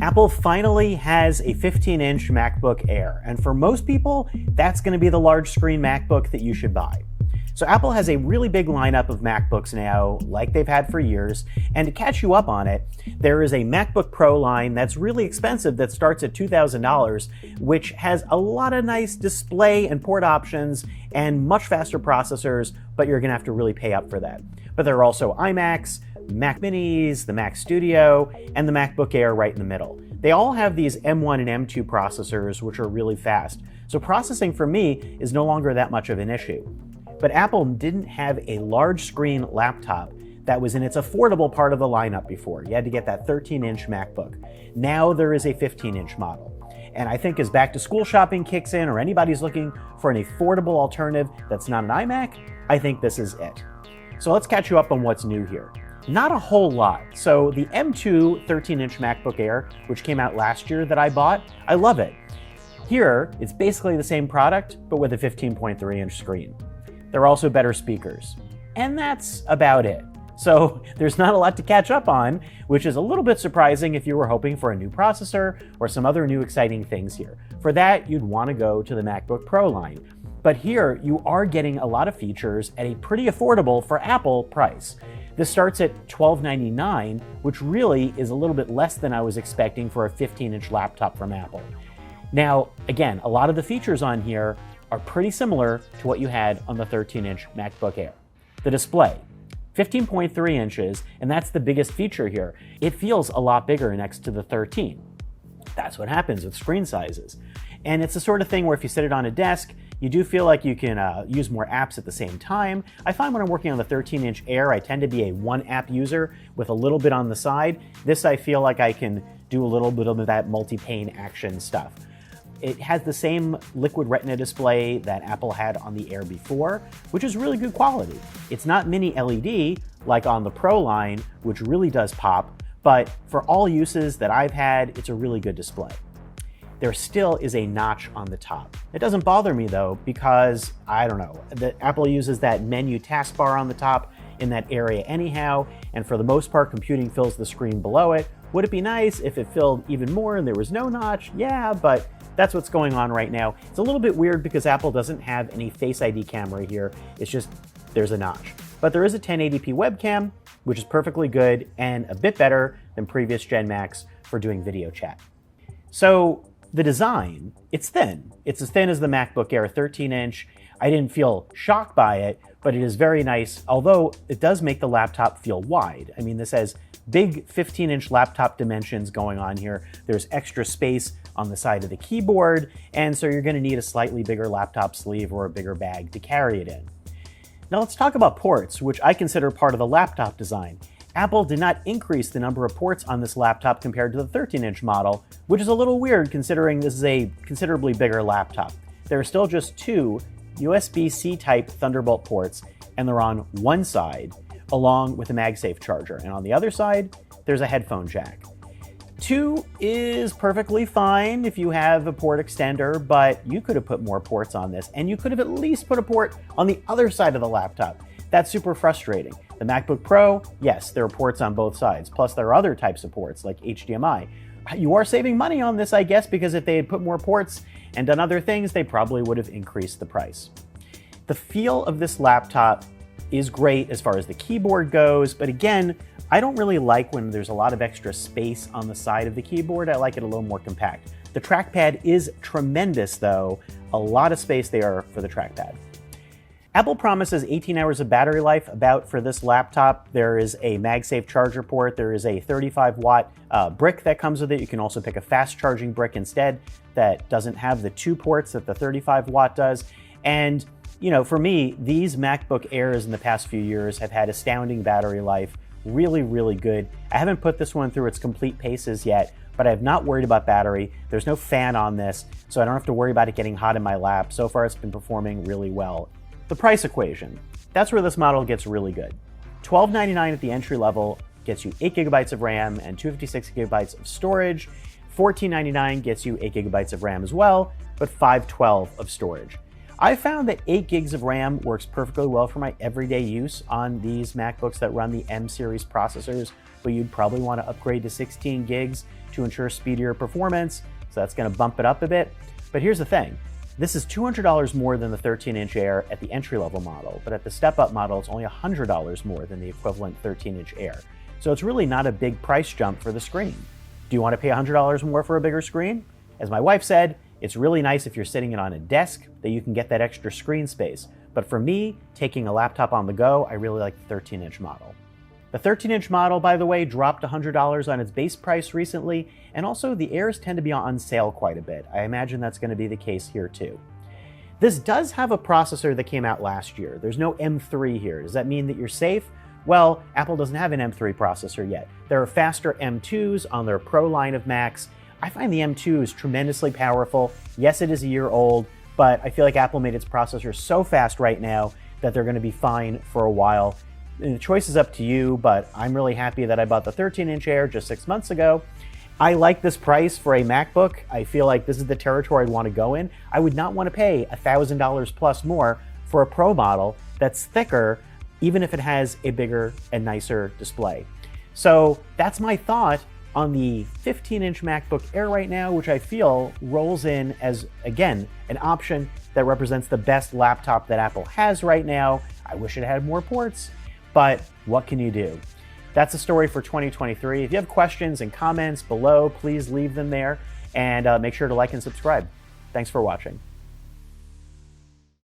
Apple finally has a 15-inch MacBook Air, and for most people, that's going to be the large screen MacBook that you should buy. So Apple has a really big lineup of MacBooks now, like they've had for years, and to catch you up on it, there is a MacBook Pro line that's really expensive that starts at $2,000, which has a lot of nice display and port options and much faster processors, but you're going to have to really pay up for that. But there are also iMacs, Mac Minis, the Mac Studio, and the MacBook Air right in the middle. They all have these M1 and M2 processors, which are really fast. So processing for me is no longer that much of an issue. But Apple didn't have a large screen laptop that was in its affordable part of the lineup before. You had to get that 13-inch MacBook. Now there is a 15-inch model. And I think as back to school shopping kicks in, or anybody's looking for an affordable alternative that's not an iMac, I think this is it. So let's catch you up on what's new here. Not a whole lot. So the M2 13-inch MacBook Air, which came out last year that I bought, I love it. Here, it's basically the same product, but with a 15.3-inch screen. There are also better speakers. And that's about it. So there's not a lot to catch up on, which is a little bit surprising if you were hoping for a new processor or some other new exciting things here. For that, you'd want to go to the MacBook Pro line. But here, you are getting a lot of features at a pretty affordable for Apple price. This starts at $1299, which really is a little bit less than I was expecting for a 15-inch laptop from Apple. Now, again, a lot of the features on here are pretty similar to what you had on the 13-inch MacBook Air. The display, 15.3 inches, and that's the biggest feature here. It feels a lot bigger next to the 13. That's what happens with screen sizes. And it's the sort of thing where if you sit it on a desk, you do feel like you can use more apps at the same time. I find when I'm working on the 13-inch Air, I tend to be a one-app user with a little bit on the side. This, I feel like I can do a little bit of that multi-pane action stuff. It has the same liquid retina display that Apple had on the Air before, which is really good quality. It's not mini LED like on the Pro line, which really does pop, but for all uses that I've had, it's a really good display. There still is a notch on the top. It doesn't bother me though, because I don't know, Apple uses that menu taskbar on the top in that area anyhow, and for the most part, computing fills the screen below it. Would it be nice if it filled even more and there was no notch? Yeah, but that's what's going on right now. It's a little bit weird because Apple doesn't have any Face ID camera here. It's just, there's a notch. But there is a 1080p webcam, which is perfectly good and a bit better than previous Gen Macs for doing video chat. So the design, it's thin. It's as thin as the MacBook Air 13-inch. I didn't feel shocked by it, but it is very nice, although it does make the laptop feel wide. I mean, this has big 15-inch laptop dimensions going on here. There's extra space on the side of the keyboard, and so you're going to need a slightly bigger laptop sleeve or a bigger bag to carry it in. Now let's talk about ports, which I consider part of the laptop design. Apple did not increase the number of ports on this laptop compared to the 13-inch model, which is a little weird considering this is a considerably bigger laptop. There are still just two USB-C type Thunderbolt ports, and they're on one side, along with a MagSafe charger. And on the other side, there's a headphone jack. 2 is perfectly fine if you have a port extender, but you could have put more ports on this, and you could have at least put a port on the other side of the laptop. That's super frustrating. The MacBook Pro, yes, there are ports on both sides, plus there are other types of ports like HDMI. You are saving money on this, I guess, because if they had put more ports and done other things, they probably would have increased the price. The feel of this laptop is great as far as the keyboard goes, but again, I don't really like when there's a lot of extra space on the side of the keyboard. I like it a little more compact. The trackpad is tremendous though. A lot of space there for the trackpad. Apple promises 18 hours of battery life about for this laptop. There is a MagSafe charger port. There is a 35-watt brick that comes with it. You can also pick a fast charging brick instead that doesn't have the 2 ports that the 35-watt does. And you know, for me, these MacBook Airs in the past few years have had astounding battery life. Really, really good. I haven't put this one through its complete paces yet, but I have not worried about battery. There's no fan on this, so I don't have to worry about it getting hot in my lap. So far, it's been performing really well. The price equation, that's where this model gets really good. $1299 at the entry level gets you 8 gigabytes of RAM and 256 gigabytes of storage. $1499 gets you 8 gigabytes of RAM as well, but 512 of storage. I found that 8 gigs of RAM works perfectly well for my everyday use on these MacBooks that run the M series processors, but you'd probably want to upgrade to 16 gigs to ensure speedier performance, so that's going to bump it up a bit. But here's the thing. This is $200 more than the 13-inch Air at the entry-level model, but at the step-up model, it's only $100 more than the equivalent 13-inch Air. So it's really not a big price jump for the screen. Do you want to pay $100 more for a bigger screen? As my wife said, it's really nice if you're sitting it on a desk that you can get that extra screen space. But for me, taking a laptop on the go, I really like the 13-inch model. The 13-inch model, by the way, dropped $100 on its base price recently, and also the Airs tend to be on sale quite a bit. I imagine that's going to be the case here too. This does have a processor that came out last year. There's no M3 here. Does that mean that you're safe? Well, Apple doesn't have an M3 processor yet. There are faster M2s on their Pro line of Macs. I find the M2 is tremendously powerful. Yes, it is a year old, but I feel like Apple made its processor so fast right now that they're going to be fine for a while. And the choice is up to you, but I'm really happy that I bought the 13-inch Air just 6 months ago. I like this price for a MacBook. I feel like this is the territory I'd want to go in. I would not want to pay $1,000 plus more for a Pro model that's thicker, even if it has a bigger and nicer display. So that's my thought on the 15-inch MacBook Air right now, which I feel rolls in as, again, an option that represents the best laptop that Apple has right now. I wish it had more ports, but what can you do? That's the story for 2023. If you have questions and comments below, please leave them there, and make sure to like and subscribe. Thanks for watching.